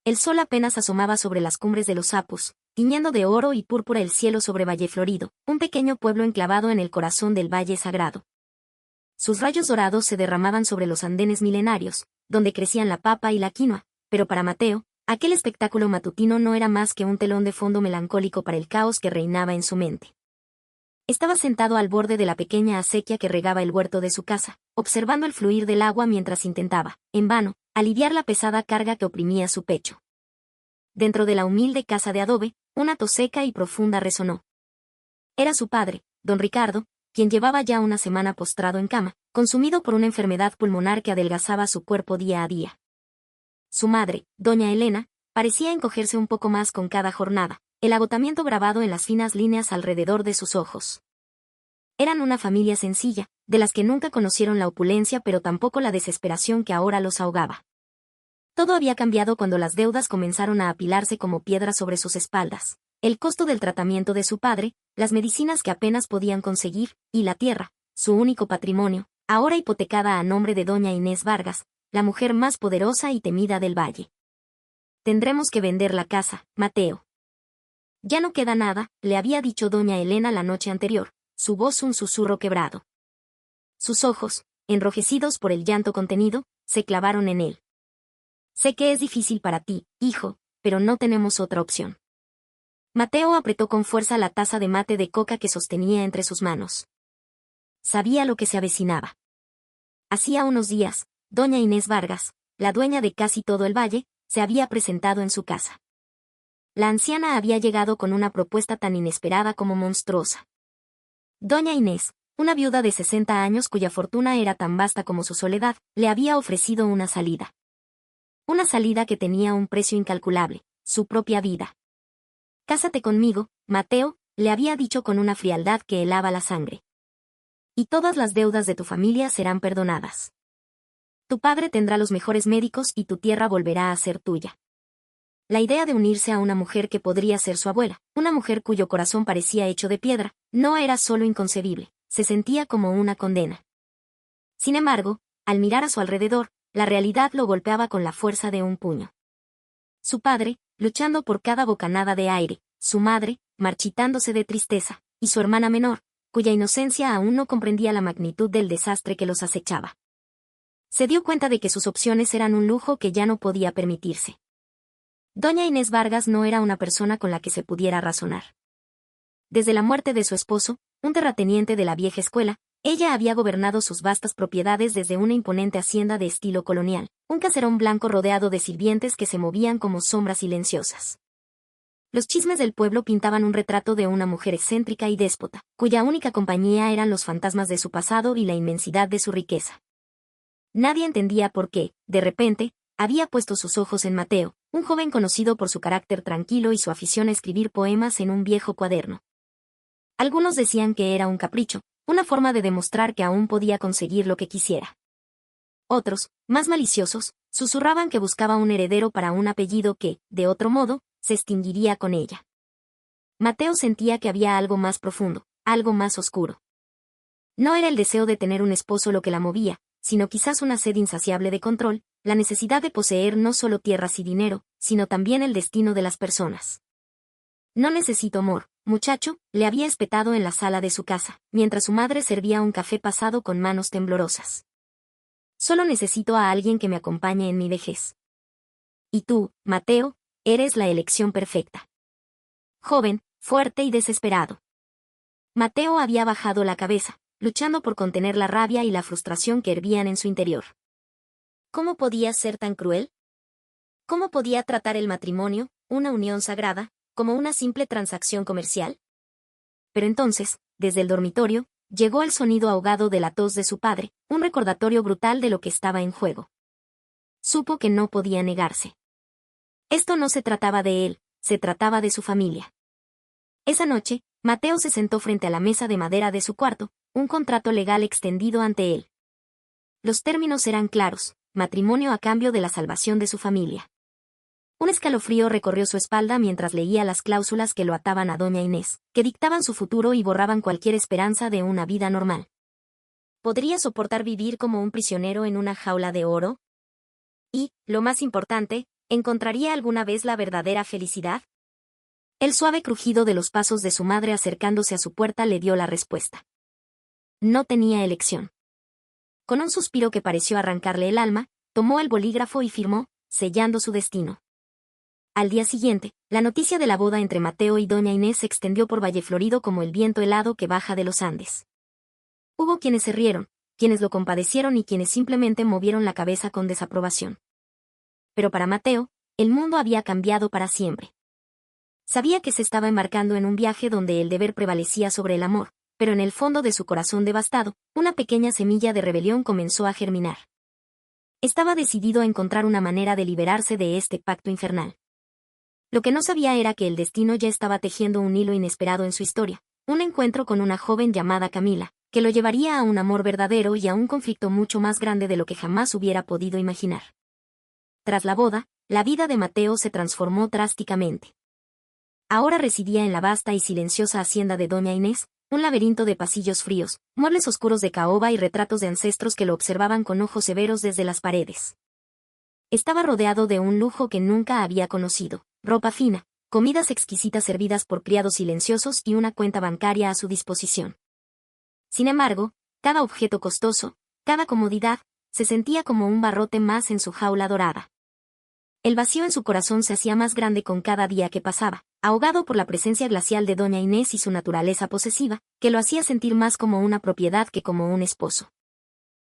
El sol apenas asomaba sobre las cumbres de los sapos, tiñendo de oro y púrpura el cielo sobre Valleflorido, un pequeño pueblo enclavado en el corazón del Valle Sagrado. Sus rayos dorados se derramaban sobre los andenes milenarios, donde crecían la papa y la quinoa, pero para Mateo, aquel espectáculo matutino no era más que un telón de fondo melancólico para el caos que reinaba en su mente. Estaba sentado al borde de la pequeña acequia que regaba el huerto de su casa, observando el fluir del agua mientras intentaba, en vano, aliviar la pesada carga que oprimía su pecho. Dentro de la humilde casa de adobe, una tos seca y profunda resonó. Era su padre, don Ricardo, quien llevaba ya una semana postrado en cama, consumido por una enfermedad pulmonar que adelgazaba su cuerpo día a día. Su madre, doña Elena, parecía encogerse un poco más con cada jornada, el agotamiento grabado en las finas líneas alrededor de sus ojos. Eran una familia sencilla, de las que nunca conocieron la opulencia pero tampoco la desesperación que ahora los ahogaba. Todo había cambiado cuando las deudas comenzaron a apilarse como piedras sobre sus espaldas. El costo del tratamiento de su padre, las medicinas que apenas podían conseguir, y la tierra, su único patrimonio, ahora hipotecada a nombre de doña Inés Vargas, la mujer más poderosa y temida del valle. Tendremos que vender la casa, Mateo. Ya no queda nada, le había dicho doña Elena la noche anterior, su voz un susurro quebrado. Sus ojos, enrojecidos por el llanto contenido, se clavaron en él. Sé que es difícil para ti, hijo, pero no tenemos otra opción. Mateo apretó con fuerza la taza de mate de coca que sostenía entre sus manos. Sabía lo que se avecinaba. Hacía unos días, doña Inés Vargas, la dueña de casi todo el valle, se había presentado en su casa. La anciana había llegado con una propuesta tan inesperada como monstruosa. Doña Inés, una viuda de 60 años cuya fortuna era tan vasta como su soledad, le había ofrecido una salida. Una salida que tenía un precio incalculable, su propia vida. Cásate conmigo, Mateo, le había dicho con una frialdad que helaba la sangre. Y todas las deudas de tu familia serán perdonadas. Tu padre tendrá los mejores médicos y tu tierra volverá a ser tuya. La idea de unirse a una mujer que podría ser su abuela, una mujer cuyo corazón parecía hecho de piedra, no era solo inconcebible, se sentía como una condena. Sin embargo, al mirar a su alrededor, la realidad lo golpeaba con la fuerza de un puño. Su padre, luchando por cada bocanada de aire, su madre, marchitándose de tristeza, y su hermana menor, cuya inocencia aún no comprendía la magnitud del desastre que los acechaba. Se dio cuenta de que sus opciones eran un lujo que ya no podía permitirse. Doña Inés Vargas no era una persona con la que se pudiera razonar. Desde la muerte de su esposo, un terrateniente de la vieja escuela, ella había gobernado sus vastas propiedades desde una imponente hacienda de estilo colonial, un caserón blanco rodeado de sirvientes que se movían como sombras silenciosas. Los chismes del pueblo pintaban un retrato de una mujer excéntrica y déspota, cuya única compañía eran los fantasmas de su pasado y la inmensidad de su riqueza. Nadie entendía por qué, de repente, había puesto sus ojos en Mateo, un joven conocido por su carácter tranquilo y su afición a escribir poemas en un viejo cuaderno. Algunos decían que era un capricho, una forma de demostrar que aún podía conseguir lo que quisiera. Otros, más maliciosos, susurraban que buscaba un heredero para un apellido que, de otro modo, se extinguiría con ella. Mateo sentía que había algo más profundo, algo más oscuro. No era el deseo de tener un esposo lo que la movía, sino quizás una sed insaciable de control, la necesidad de poseer no solo tierras y dinero, sino también el destino de las personas. No necesito amor, muchacho, le había espetado en la sala de su casa, mientras su madre servía un café pasado con manos temblorosas. Solo necesito a alguien que me acompañe en mi vejez. Y tú, Mateo, eres la elección perfecta. Joven, fuerte y desesperado. Mateo había bajado la cabeza, luchando por contener la rabia y la frustración que hervían en su interior. ¿Cómo podía ser tan cruel? ¿Cómo podía tratar el matrimonio, una unión sagrada, como una simple transacción comercial? Pero entonces, desde el dormitorio, llegó el sonido ahogado de la tos de su padre, un recordatorio brutal de lo que estaba en juego. Supo que no podía negarse. Esto no se trataba de él, se trataba de su familia. Esa noche, Mateo se sentó frente a la mesa de madera de su cuarto, un contrato legal extendido ante él. Los términos eran claros, matrimonio a cambio de la salvación de su familia. Un escalofrío recorrió su espalda mientras leía las cláusulas que lo ataban a doña Inés, que dictaban su futuro y borraban cualquier esperanza de una vida normal. ¿Podría soportar vivir como un prisionero en una jaula de oro? Y, lo más importante, ¿Encontraría alguna vez la verdadera felicidad? El suave crujido de los pasos de su madre acercándose a su puerta le dio la respuesta. No tenía elección. Con un suspiro que pareció arrancarle el alma, tomó el bolígrafo y firmó, sellando su destino. Al día siguiente, la noticia de la boda entre Mateo y doña Inés se extendió por Valleflorido como el viento helado que baja de los Andes. Hubo quienes se rieron, quienes lo compadecieron y quienes simplemente movieron la cabeza con desaprobación. Pero para Mateo, el mundo había cambiado para siempre. Sabía que se estaba embarcando en un viaje donde el deber prevalecía sobre el amor, pero en el fondo de su corazón devastado, una pequeña semilla de rebelión comenzó a germinar. Estaba decidido a encontrar una manera de liberarse de este pacto infernal. Lo que no sabía era que el destino ya estaba tejiendo un hilo inesperado en su historia, un encuentro con una joven llamada Camila, que lo llevaría a un amor verdadero y a un conflicto mucho más grande de lo que jamás hubiera podido imaginar. Tras la boda, la vida de Mateo se transformó drásticamente. Ahora residía en la vasta y silenciosa hacienda de doña Inés, un laberinto de pasillos fríos, muebles oscuros de caoba y retratos de ancestros que lo observaban con ojos severos desde las paredes. Estaba rodeado de un lujo que nunca había conocido, ropa fina, comidas exquisitas servidas por criados silenciosos y una cuenta bancaria a su disposición. Sin embargo, cada objeto costoso, cada comodidad, se sentía como un barrote más en su jaula dorada. El vacío en su corazón se hacía más grande con cada día que pasaba, ahogado por la presencia glacial de doña Inés y su naturaleza posesiva, que lo hacía sentir más como una propiedad que como un esposo.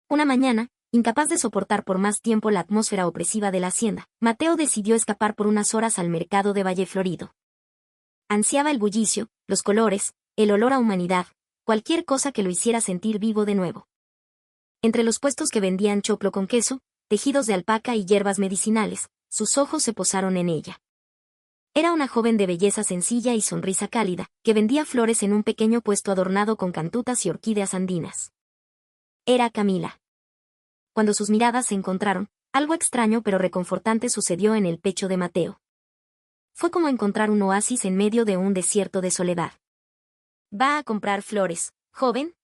Una mañana, incapaz de soportar por más tiempo la atmósfera opresiva de la hacienda, Mateo decidió escapar por unas horas al mercado de Valleflorido. Ansiaba el bullicio, los colores, el olor a humanidad, cualquier cosa que lo hiciera sentir vivo de nuevo. Entre los puestos que vendían choclo con queso, tejidos de alpaca y hierbas medicinales, sus ojos se posaron en ella. Era una joven de belleza sencilla y sonrisa cálida, que vendía flores en un pequeño puesto adornado con cantutas y orquídeas andinas. Era Camila. Cuando sus miradas se encontraron, algo extraño pero reconfortante sucedió en el pecho de Mateo. Fue como encontrar un oasis en medio de un desierto de soledad. ¿Va a comprar flores, joven?,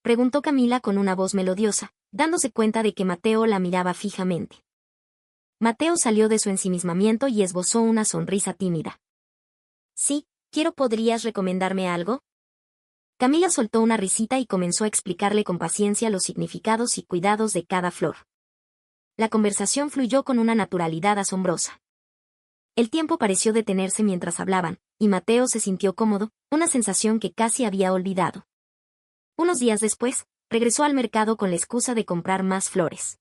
preguntó Camila con una voz melodiosa, dándose cuenta de que Mateo la miraba fijamente. Mateo salió de su ensimismamiento y esbozó una sonrisa tímida. Sí, ¿podrías recomendarme algo? Camila soltó una risita y comenzó a explicarle con paciencia los significados y cuidados de cada flor. La conversación fluyó con una naturalidad asombrosa. El tiempo pareció detenerse mientras hablaban, y Mateo se sintió cómodo, una sensación que casi había olvidado. Unos días después, regresó al mercado con la excusa de comprar más flores.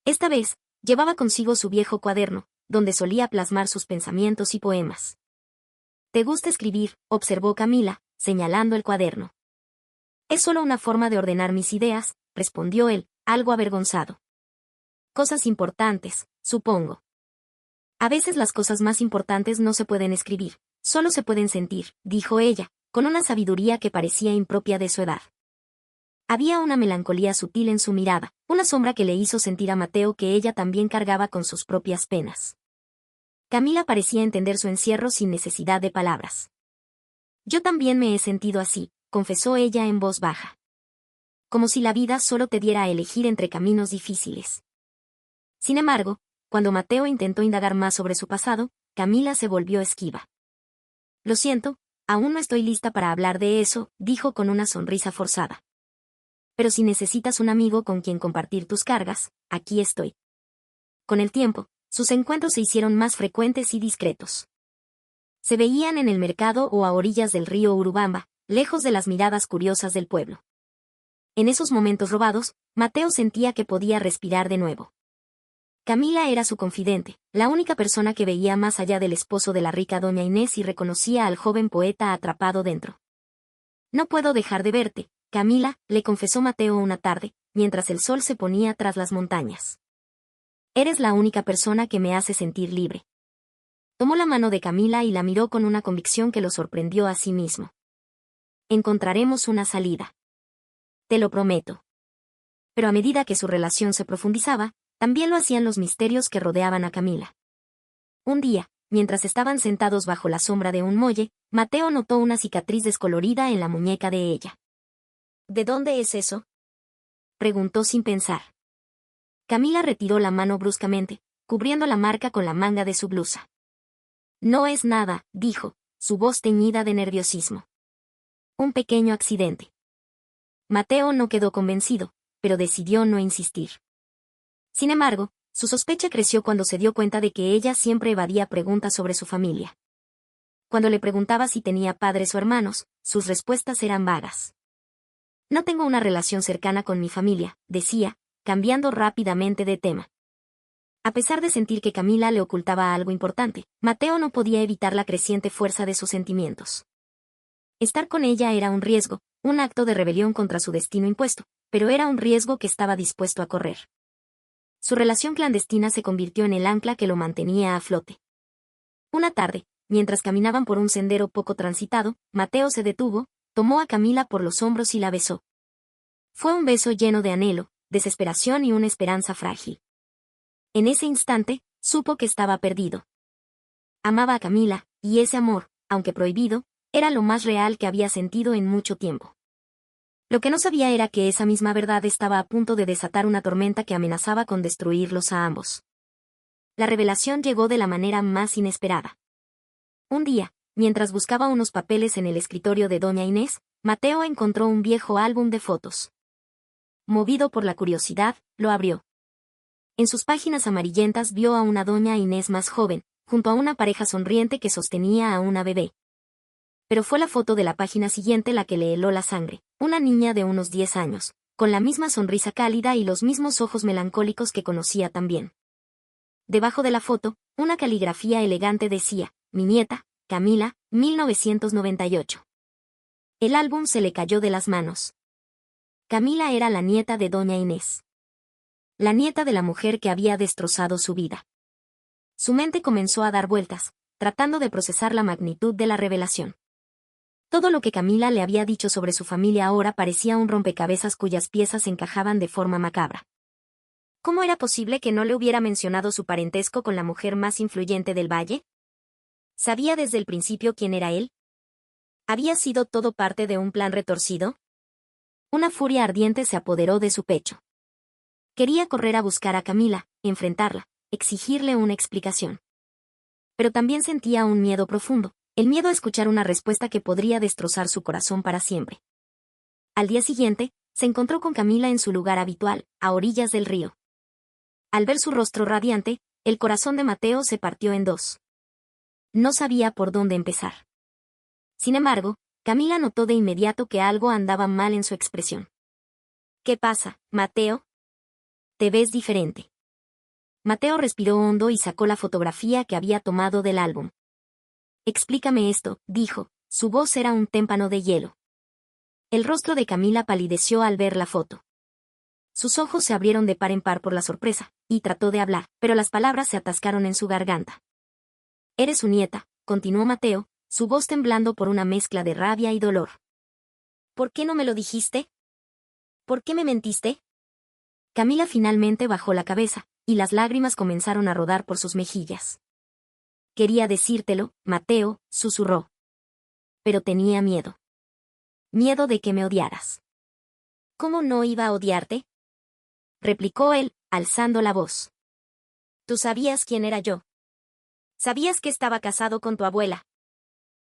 Esta vez, llevaba consigo su viejo cuaderno, donde solía plasmar sus pensamientos y poemas. «¿Te gusta escribir?», observó Camila, señalando el cuaderno. «Es solo una forma de ordenar mis ideas», respondió él, algo avergonzado. «Cosas importantes, supongo». «A veces las cosas más importantes no se pueden escribir, solo se pueden sentir», dijo ella, con una sabiduría que parecía impropia de su edad. Había una melancolía sutil en su mirada, una sombra que le hizo sentir a Mateo que ella también cargaba con sus propias penas. Camila parecía entender su encierro sin necesidad de palabras. «Yo también me he sentido así», confesó ella en voz baja. «Como si la vida solo te diera a elegir entre caminos difíciles». Sin embargo, cuando Mateo intentó indagar más sobre su pasado, Camila se volvió esquiva. «Lo siento, aún no estoy lista para hablar de eso», dijo con una sonrisa forzada. «Pero si necesitas un amigo con quien compartir tus cargas, aquí estoy». Con el tiempo, sus encuentros se hicieron más frecuentes y discretos. Se veían en el mercado o a orillas del río Urubamba, lejos de las miradas curiosas del pueblo. En esos momentos robados, Mateo sentía que podía respirar de nuevo. Camila era su confidente, la única persona que veía más allá del esposo de la rica doña Inés y reconocía al joven poeta atrapado dentro. «No puedo dejar de verte, Camila», le confesó Mateo una tarde, mientras el sol se ponía tras las montañas. «Eres la única persona que me hace sentir libre». Tomó la mano de Camila y la miró con una convicción que lo sorprendió a sí mismo. «Encontraremos una salida. Te lo prometo». Pero a medida que su relación se profundizaba, también lo hacían los misterios que rodeaban a Camila. Un día, mientras estaban sentados bajo la sombra de un muelle, Mateo notó una cicatriz descolorida en la muñeca de ella. «¿De dónde es eso?», preguntó sin pensar. Camila retiró la mano bruscamente, cubriendo la marca con la manga de su blusa. No es nada, dijo, su voz teñida de nerviosismo. Un pequeño accidente. Mateo no quedó convencido, pero decidió no insistir. Sin embargo, su sospecha creció cuando se dio cuenta de que ella siempre evadía preguntas sobre su familia. Cuando le preguntaba si tenía padres o hermanos, sus respuestas eran vagas. No tengo una relación cercana con mi familia, decía, cambiando rápidamente de tema. A pesar de sentir que Camila le ocultaba algo importante, Mateo no podía evitar la creciente fuerza de sus sentimientos. Estar con ella era un riesgo, un acto de rebelión contra su destino impuesto, pero era un riesgo que estaba dispuesto a correr. Su relación clandestina se convirtió en el ancla que lo mantenía a flote. Una tarde, mientras caminaban por un sendero poco transitado, Mateo se detuvo, tomó a Camila por los hombros y la besó. Fue un beso lleno de anhelo, desesperación y una esperanza frágil. En ese instante, supo que estaba perdido. Amaba a Camila, y ese amor, aunque prohibido, era lo más real que había sentido en mucho tiempo. Lo que no sabía era que esa misma verdad estaba a punto de desatar una tormenta que amenazaba con destruirlos a ambos. La revelación llegó de la manera más inesperada. Un día, mientras buscaba unos papeles en el escritorio de doña Inés, Mateo encontró un viejo álbum de fotos. Movido por la curiosidad, lo abrió. En sus páginas amarillentas vio a una doña Inés más joven, junto a una pareja sonriente que sostenía a una bebé. Pero fue la foto de la página siguiente la que le heló la sangre, una niña de unos 10 años, con la misma sonrisa cálida y los mismos ojos melancólicos que conocía tan bien. Debajo de la foto, una caligrafía elegante decía, mi nieta, Camila, 1998. El álbum se le cayó de las manos. Camila era la nieta de doña Inés. La nieta de la mujer que había destrozado su vida. Su mente comenzó a dar vueltas, tratando de procesar la magnitud de la revelación. Todo lo que Camila le había dicho sobre su familia ahora parecía un rompecabezas cuyas piezas encajaban de forma macabra. ¿Cómo era posible que no le hubiera mencionado su parentesco con la mujer más influyente del valle? ¿Sabía desde el principio quién era él? ¿Había sido todo parte de un plan retorcido? Una furia ardiente se apoderó de su pecho. Quería correr a buscar a Camila, enfrentarla, exigirle una explicación. Pero también sentía un miedo profundo, el miedo a escuchar una respuesta que podría destrozar su corazón para siempre. Al día siguiente, se encontró con Camila en su lugar habitual, a orillas del río. Al ver su rostro radiante, el corazón de Mateo se partió en dos. No sabía por dónde empezar. Sin embargo, Camila notó de inmediato que algo andaba mal en su expresión. ¿Qué pasa, Mateo? Te ves diferente. Mateo respiró hondo y sacó la fotografía que había tomado del álbum. Explícame esto, dijo, su voz era un témpano de hielo. El rostro de Camila palideció al ver la foto. Sus ojos se abrieron de par en par por la sorpresa, y trató de hablar, pero las palabras se atascaron en su garganta. Eres su nieta, continuó Mateo, su voz temblando por una mezcla de rabia y dolor. ¿Por qué no me lo dijiste? ¿Por qué me mentiste? Camila finalmente bajó la cabeza, y las lágrimas comenzaron a rodar por sus mejillas. Quería decírtelo, Mateo, susurró. Pero tenía miedo. Miedo de que me odiaras. ¿Cómo no iba a odiarte? Replicó él, alzando la voz. Tú sabías quién era yo. Sabías que estaba casado con tu abuela.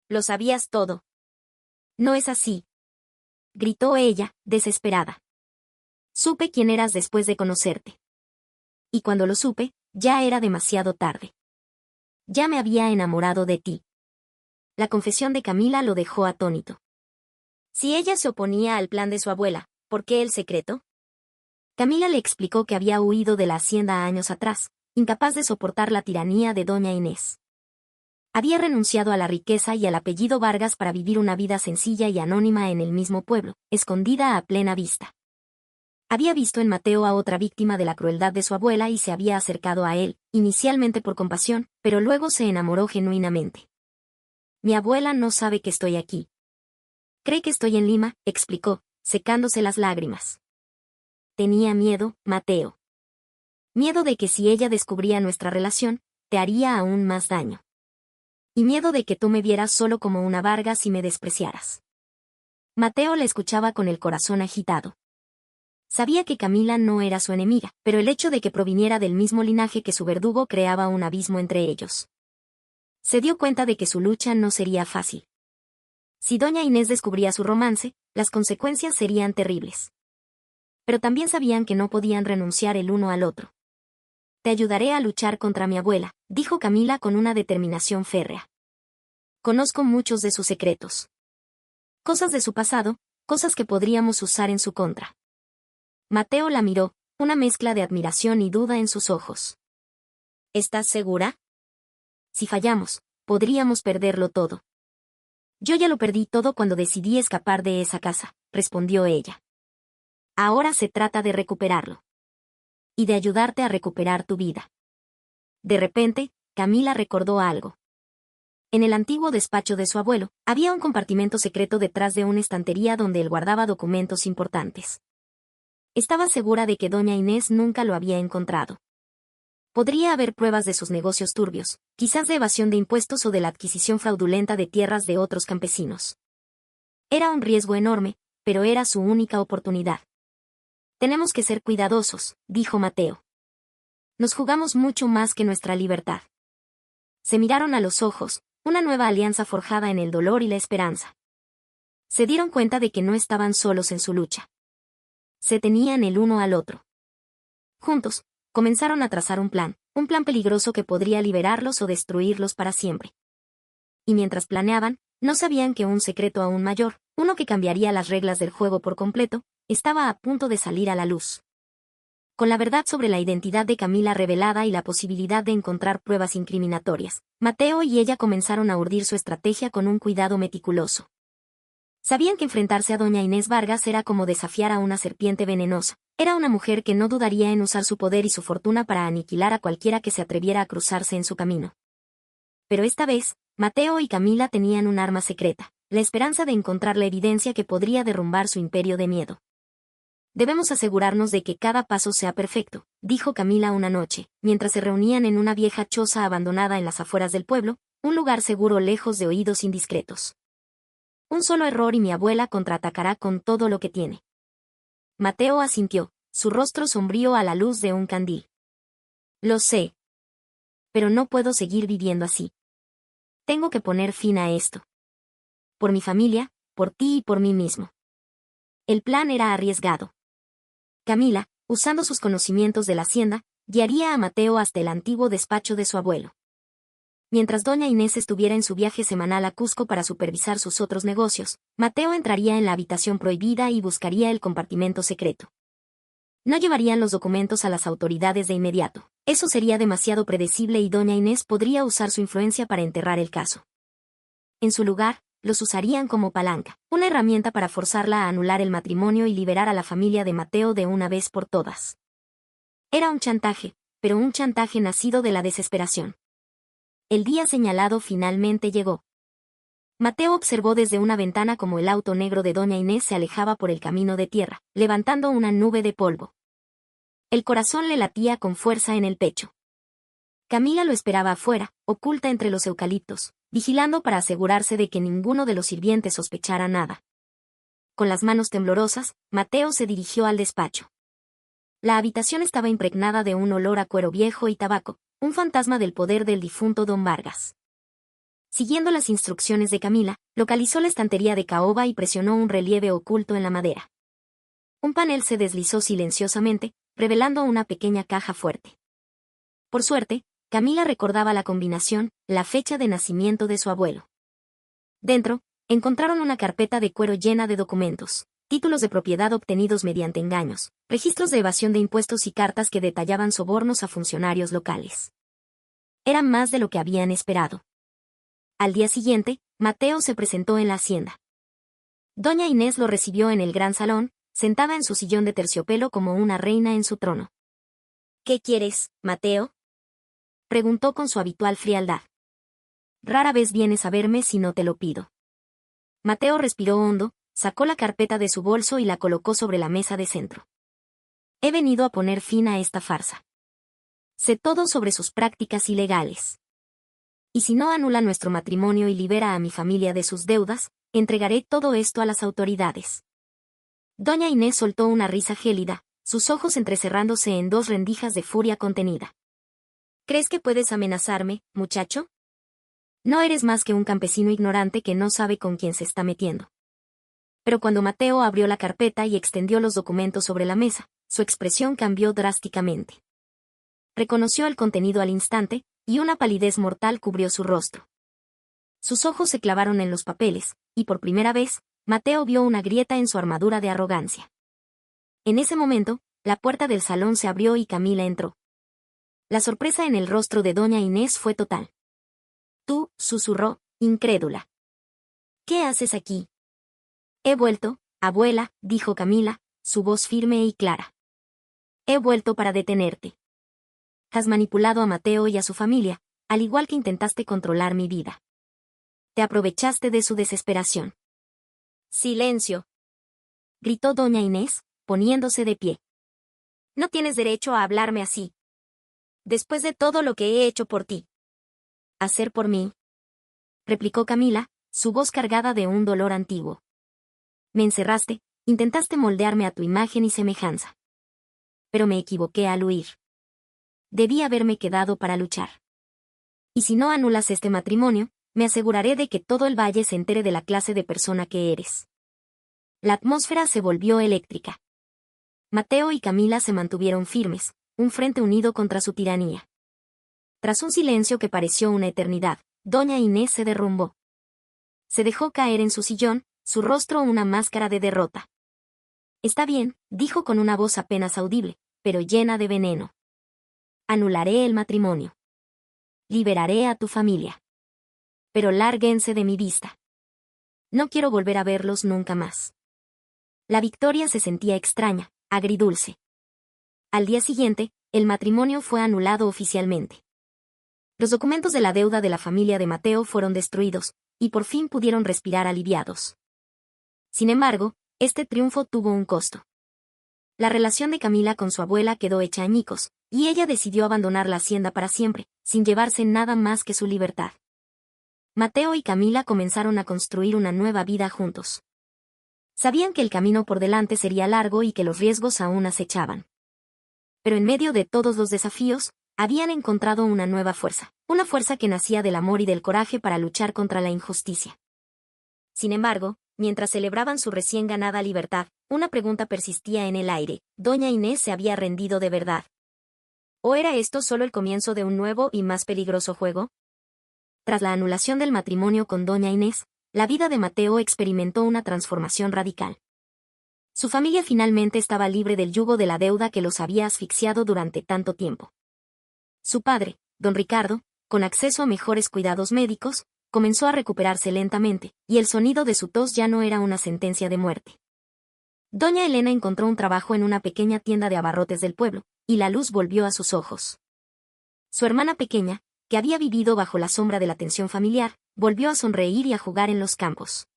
Lo sabías todo. No es así. Gritó ella, desesperada. Supe quién eras después de conocerte. Y cuando lo supe, ya era demasiado tarde. Ya me había enamorado de ti. La confesión de Camila lo dejó atónito. Si ella se oponía al plan de su abuela, ¿por qué el secreto? Camila le explicó que había huido de la hacienda años atrás, incapaz de soportar la tiranía de doña Inés. Había renunciado a la riqueza y al apellido Vargas para vivir una vida sencilla y anónima en el mismo pueblo, escondida a plena vista. Había visto en Mateo a otra víctima de la crueldad de su abuela y se había acercado a él, inicialmente por compasión, pero luego se enamoró genuinamente. Mi abuela no sabe que estoy aquí. Cree que estoy en Lima, explicó, secándose las lágrimas. Tenía miedo, Mateo. Miedo de que si ella descubría nuestra relación, te haría aún más daño. Y miedo de que tú me vieras solo como una Vargas y me despreciaras. Mateo le escuchaba con el corazón agitado. Sabía que Camila no era su enemiga, pero el hecho de que proviniera del mismo linaje que su verdugo creaba un abismo entre ellos. Se dio cuenta de que su lucha no sería fácil. Si doña Inés descubría su romance, las consecuencias serían terribles. Pero también sabían que no podían renunciar el uno al otro. Te ayudaré a luchar contra mi abuela, dijo Camila con una determinación férrea. Conozco muchos de sus secretos. Cosas de su pasado, cosas que podríamos usar en su contra. Mateo la miró, una mezcla de admiración y duda en sus ojos. ¿Estás segura? Si fallamos, podríamos perderlo todo. Yo ya lo perdí todo cuando decidí escapar de esa casa, respondió ella. Ahora se trata de recuperarlo. Y de ayudarte a recuperar tu vida. De repente, Camila recordó algo. En el antiguo despacho de su abuelo, había un compartimento secreto detrás de una estantería donde él guardaba documentos importantes. Estaba segura de que doña Inés nunca lo había encontrado. Podría haber pruebas de sus negocios turbios, quizás de evasión de impuestos o de la adquisición fraudulenta de tierras de otros campesinos. Era un riesgo enorme, pero era su única oportunidad. Tenemos que ser cuidadosos, dijo Mateo. Nos jugamos mucho más que nuestra libertad. Se miraron a los ojos, una nueva alianza forjada en el dolor y la esperanza. Se dieron cuenta de que no estaban solos en su lucha. Se tenían el uno al otro. Juntos, comenzaron a trazar un plan peligroso que podría liberarlos o destruirlos para siempre. Y mientras planeaban, no sabían que un secreto aún mayor, uno que cambiaría las reglas del juego por completo, estaba a punto de salir a la luz. Con la verdad sobre la identidad de Camila revelada y la posibilidad de encontrar pruebas incriminatorias, Mateo y ella comenzaron a urdir su estrategia con un cuidado meticuloso. Sabían que enfrentarse a doña Inés Vargas era como desafiar a una serpiente venenosa. Era una mujer que no dudaría en usar su poder y su fortuna para aniquilar a cualquiera que se atreviera a cruzarse en su camino. Pero esta vez, Mateo y Camila tenían un arma secreta, la esperanza de encontrar la evidencia que podría derrumbar su imperio de miedo. Debemos asegurarnos de que cada paso sea perfecto, dijo Camila una noche, mientras se reunían en una vieja choza abandonada en las afueras del pueblo, un lugar seguro lejos de oídos indiscretos. Un solo error y mi abuela contraatacará con todo lo que tiene. Mateo asintió, su rostro sombrío a la luz de un candil. Lo sé. Pero no puedo seguir viviendo así. Tengo que poner fin a esto. Por mi familia, por ti y por mí mismo. El plan era arriesgado. Camila, usando sus conocimientos de la hacienda, guiaría a Mateo hasta el antiguo despacho de su abuelo. Mientras doña Inés estuviera en su viaje semanal a Cusco para supervisar sus otros negocios, Mateo entraría en la habitación prohibida y buscaría el compartimento secreto. No llevarían los documentos a las autoridades de inmediato. Eso sería demasiado predecible y doña Inés podría usar su influencia para enterrar el caso. En su lugar, los usarían como palanca, una herramienta para forzarla a anular el matrimonio y liberar a la familia de Mateo de una vez por todas. Era un chantaje, pero un chantaje nacido de la desesperación. El día señalado finalmente llegó. Mateo observó desde una ventana cómo el auto negro de doña Inés se alejaba por el camino de tierra, levantando una nube de polvo. El corazón le latía con fuerza en el pecho. Camila lo esperaba afuera, oculta entre los eucaliptos, vigilando para asegurarse de que ninguno de los sirvientes sospechara nada. Con las manos temblorosas, Mateo se dirigió al despacho. La habitación estaba impregnada de un olor a cuero viejo y tabaco, un fantasma del poder del difunto don Vargas. Siguiendo las instrucciones de Camila, localizó la estantería de caoba y presionó un relieve oculto en la madera. Un panel se deslizó silenciosamente, revelando una pequeña caja fuerte. Por suerte, Camila recordaba la combinación, la fecha de nacimiento de su abuelo. Dentro, encontraron una carpeta de cuero llena de documentos, títulos de propiedad obtenidos mediante engaños, registros de evasión de impuestos y cartas que detallaban sobornos a funcionarios locales. Era más de lo que habían esperado. Al día siguiente, Mateo se presentó en la hacienda. Doña Inés lo recibió en el gran salón, sentada en su sillón de terciopelo como una reina en su trono. ¿Qué quieres, Mateo?, preguntó con su habitual frialdad. Rara vez vienes a verme si no te lo pido. Mateo respiró hondo, sacó la carpeta de su bolso y la colocó sobre la mesa de centro. He venido a poner fin a esta farsa. Sé todo sobre sus prácticas ilegales. Y si no anula nuestro matrimonio y libera a mi familia de sus deudas, entregaré todo esto a las autoridades. Doña Inés soltó una risa gélida, sus ojos entrecerrándose en dos rendijas de furia contenida. ¿Crees que puedes amenazarme, muchacho? No eres más que un campesino ignorante que no sabe con quién se está metiendo. Pero cuando Mateo abrió la carpeta y extendió los documentos sobre la mesa, su expresión cambió drásticamente. Reconoció el contenido al instante, y una palidez mortal cubrió su rostro. Sus ojos se clavaron en los papeles, y por primera vez, Mateo vio una grieta en su armadura de arrogancia. En ese momento, la puerta del salón se abrió y Camila entró. La sorpresa en el rostro de doña Inés fue total. «Tú», susurró, incrédula. «¿Qué haces aquí?» «He vuelto, abuela», dijo Camila, su voz firme y clara. «He vuelto para detenerte. Has manipulado a Mateo y a su familia, al igual que intentaste controlar mi vida. Te aprovechaste de su desesperación». «Silencio», gritó doña Inés, poniéndose de pie. «No tienes derecho a hablarme así. Después de todo lo que he hecho por ti». «¿Hacer por mí?», replicó Camila, su voz cargada de un dolor antiguo. «Me encerraste, intentaste moldearme a tu imagen y semejanza. Pero me equivoqué al huir. Debí haberme quedado para luchar. Y si no anulas este matrimonio, me aseguraré de que todo el valle se entere de la clase de persona que eres». La atmósfera se volvió eléctrica. Mateo y Camila se mantuvieron firmes, un frente unido contra su tiranía. Tras un silencio que pareció una eternidad, doña Inés se derrumbó. Se dejó caer en su sillón, su rostro una máscara de derrota. «Está bien», dijo con una voz apenas audible, pero llena de veneno. «Anularé el matrimonio. Liberaré a tu familia. Pero lárguense de mi vista. No quiero volver a verlos nunca más». La victoria se sentía extraña, agridulce. Al día siguiente, el matrimonio fue anulado oficialmente. Los documentos de la deuda de la familia de Mateo fueron destruidos, y por fin pudieron respirar aliviados. Sin embargo, este triunfo tuvo un costo. La relación de Camila con su abuela quedó hecha añicos, y ella decidió abandonar la hacienda para siempre, sin llevarse nada más que su libertad. Mateo y Camila comenzaron a construir una nueva vida juntos. Sabían que el camino por delante sería largo y que los riesgos aún acechaban. Pero en medio de todos los desafíos, habían encontrado una fuerza que nacía del amor y del coraje para luchar contra la injusticia. Sin embargo, mientras celebraban su recién ganada libertad, una pregunta persistía en el aire: ¿doña Inés se había rendido de verdad? ¿O era esto solo el comienzo de un nuevo y más peligroso juego? Tras la anulación del matrimonio con doña Inés, la vida de Mateo experimentó una transformación radical. Su familia finalmente estaba libre del yugo de la deuda que los había asfixiado durante tanto tiempo. Su padre, don Ricardo, con acceso a mejores cuidados médicos, comenzó a recuperarse lentamente, y el sonido de su tos ya no era una sentencia de muerte. Doña Elena encontró un trabajo en una pequeña tienda de abarrotes del pueblo, y la luz volvió a sus ojos. Su hermana pequeña, que había vivido bajo la sombra de la tensión familiar, volvió a sonreír y a jugar en los campos.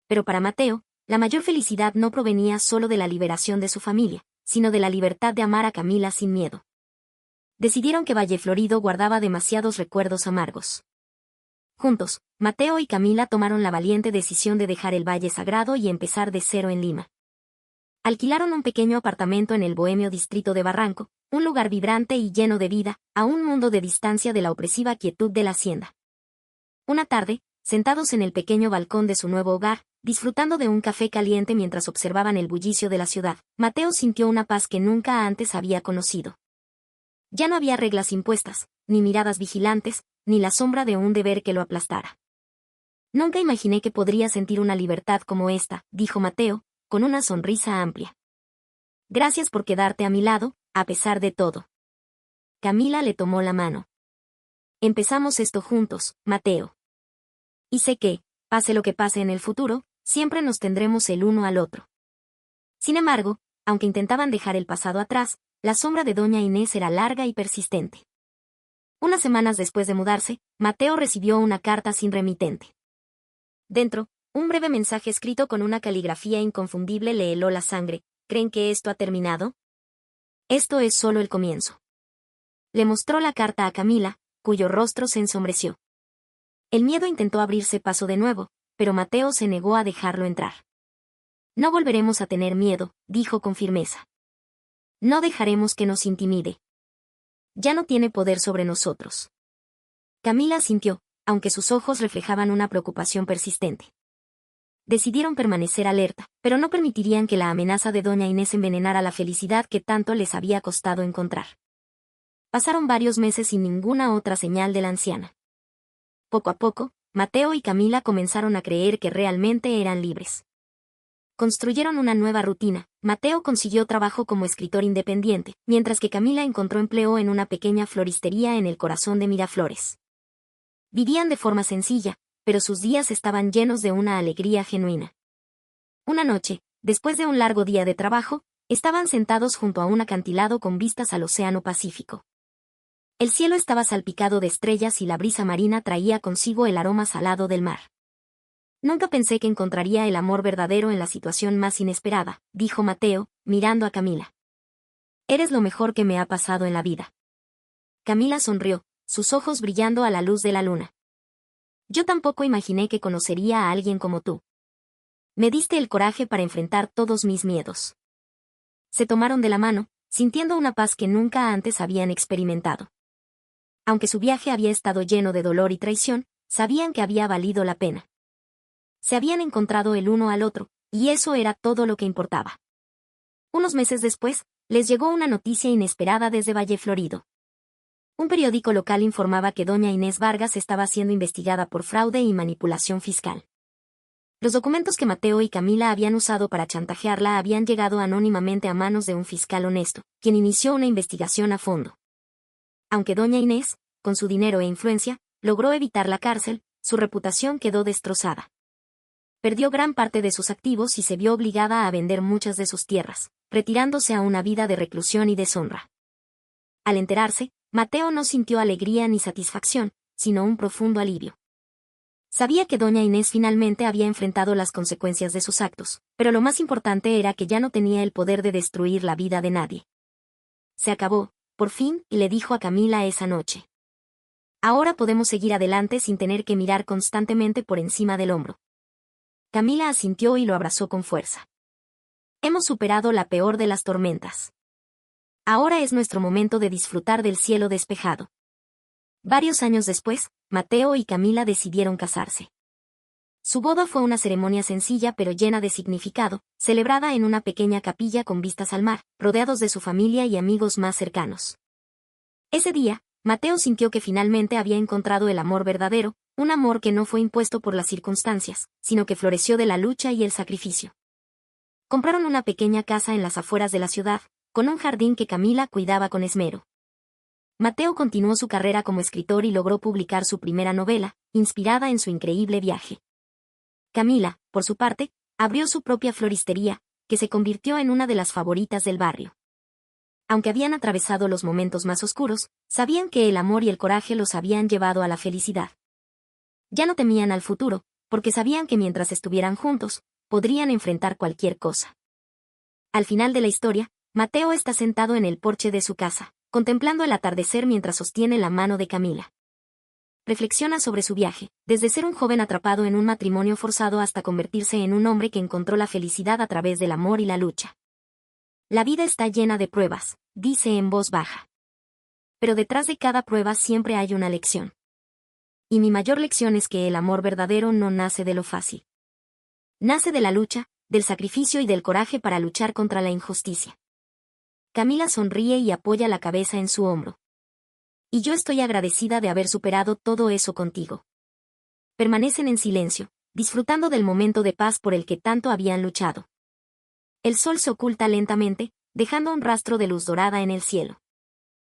Pero para Mateo, la mayor felicidad no provenía solo de la liberación de su familia, sino de la libertad de amar a Camila sin miedo. Decidieron que Valleflorido guardaba demasiados recuerdos amargos. Juntos, Mateo y Camila tomaron la valiente decisión de dejar el Valle Sagrado y empezar de cero en Lima. Alquilaron un pequeño apartamento en el bohemio distrito de Barranco, un lugar vibrante y lleno de vida, a un mundo de distancia de la opresiva quietud de la hacienda. Una tarde, sentados en el pequeño balcón de su nuevo hogar, disfrutando de un café caliente mientras observaban el bullicio de la ciudad, Mateo sintió una paz que nunca antes había conocido. Ya no había reglas impuestas, ni miradas vigilantes, ni la sombra de un deber que lo aplastara. «Nunca imaginé que podría sentir una libertad como esta», dijo Mateo, con una sonrisa amplia. «Gracias por quedarte a mi lado, a pesar de todo». Camila le tomó la mano. «Empezamos esto juntos, Mateo. Y sé que, pase lo que pase en el futuro, siempre nos tendremos el uno al otro». Sin embargo, aunque intentaban dejar el pasado atrás, la sombra de doña Inés era larga y persistente. Unas semanas después de mudarse, Mateo recibió una carta sin remitente. Dentro, un breve mensaje escrito con una caligrafía inconfundible le heló la sangre. «¿Creen que esto ha terminado? Esto es solo el comienzo». Le mostró la carta a Camila, cuyo rostro se ensombreció. El miedo intentó abrirse paso de nuevo, pero Mateo se negó a dejarlo entrar. No volveremos a tener miedo, dijo con firmeza. No dejaremos que nos intimide. Ya no tiene poder sobre nosotros. Camila asintió, aunque sus ojos reflejaban una preocupación persistente. Decidieron permanecer alerta, pero no permitirían que la amenaza de doña Inés envenenara la felicidad que tanto les había costado encontrar. Pasaron varios meses sin ninguna otra señal de la anciana. Poco a poco, Mateo y Camila comenzaron a creer que realmente eran libres. Construyeron una nueva rutina. Mateo consiguió trabajo como escritor independiente, mientras que Camila encontró empleo en una pequeña floristería en el corazón de Miraflores. Vivían de forma sencilla, pero sus días estaban llenos de una alegría genuina. Una noche, después de un largo día de trabajo, estaban sentados junto a un acantilado con vistas al Océano Pacífico. El cielo estaba salpicado de estrellas y la brisa marina traía consigo el aroma salado del mar. Nunca pensé que encontraría el amor verdadero en la situación más inesperada, dijo Mateo, mirando a Camila. Eres lo mejor que me ha pasado en la vida. Camila sonrió, sus ojos brillando a la luz de la luna. Yo tampoco imaginé que conocería a alguien como tú. Me diste el coraje para enfrentar todos mis miedos. Se tomaron de la mano, sintiendo una paz que nunca antes habían experimentado. Aunque su viaje había estado lleno de dolor y traición, sabían que había valido la pena. Se habían encontrado el uno al otro, y eso era todo lo que importaba. Unos meses después, les llegó una noticia inesperada desde Valleflorido. Un periódico local informaba que doña Inés Vargas estaba siendo investigada por fraude y manipulación fiscal. Los documentos que Mateo y Camila habían usado para chantajearla habían llegado anónimamente a manos de un fiscal honesto, quien inició una investigación a fondo. Aunque doña Inés, con su dinero e influencia, logró evitar la cárcel, su reputación quedó destrozada. Perdió gran parte de sus activos y se vio obligada a vender muchas de sus tierras, retirándose a una vida de reclusión y deshonra. Al enterarse, Mateo no sintió alegría ni satisfacción, sino un profundo alivio. Sabía que doña Inés finalmente había enfrentado las consecuencias de sus actos, pero lo más importante era que ya no tenía el poder de destruir la vida de nadie. Se acabó, por fin, y le dijo a Camila esa noche. Ahora podemos seguir adelante sin tener que mirar constantemente por encima del hombro. Camila asintió y lo abrazó con fuerza. Hemos superado la peor de las tormentas. Ahora es nuestro momento de disfrutar del cielo despejado. Varios años después, Mateo y Camila decidieron casarse. Su boda fue una ceremonia sencilla pero llena de significado, celebrada en una pequeña capilla con vistas al mar, rodeados de su familia y amigos más cercanos. Ese día, Mateo sintió que finalmente había encontrado el amor verdadero, un amor que no fue impuesto por las circunstancias, sino que floreció de la lucha y el sacrificio. Compraron una pequeña casa en las afueras de la ciudad, con un jardín que Camila cuidaba con esmero. Mateo continuó su carrera como escritor y logró publicar su primera novela, inspirada en su increíble viaje. Camila, por su parte, abrió su propia floristería, que se convirtió en una de las favoritas del barrio. Aunque habían atravesado los momentos más oscuros, sabían que el amor y el coraje los habían llevado a la felicidad. Ya no temían al futuro, porque sabían que mientras estuvieran juntos, podrían enfrentar cualquier cosa. Al final de la historia, Mateo está sentado en el porche de su casa, contemplando el atardecer mientras sostiene la mano de Camila. Reflexiona sobre su viaje, desde ser un joven atrapado en un matrimonio forzado hasta convertirse en un hombre que encontró la felicidad a través del amor y la lucha. La vida está llena de pruebas, dice en voz baja. Pero detrás de cada prueba siempre hay una lección. Y mi mayor lección es que el amor verdadero no nace de lo fácil. Nace de la lucha, del sacrificio y del coraje para luchar contra la injusticia. Camila sonríe y apoya la cabeza en su hombro. Y yo estoy agradecida de haber superado todo eso contigo. Permanecen en silencio, disfrutando del momento de paz por el que tanto habían luchado. El sol se oculta lentamente, dejando un rastro de luz dorada en el cielo.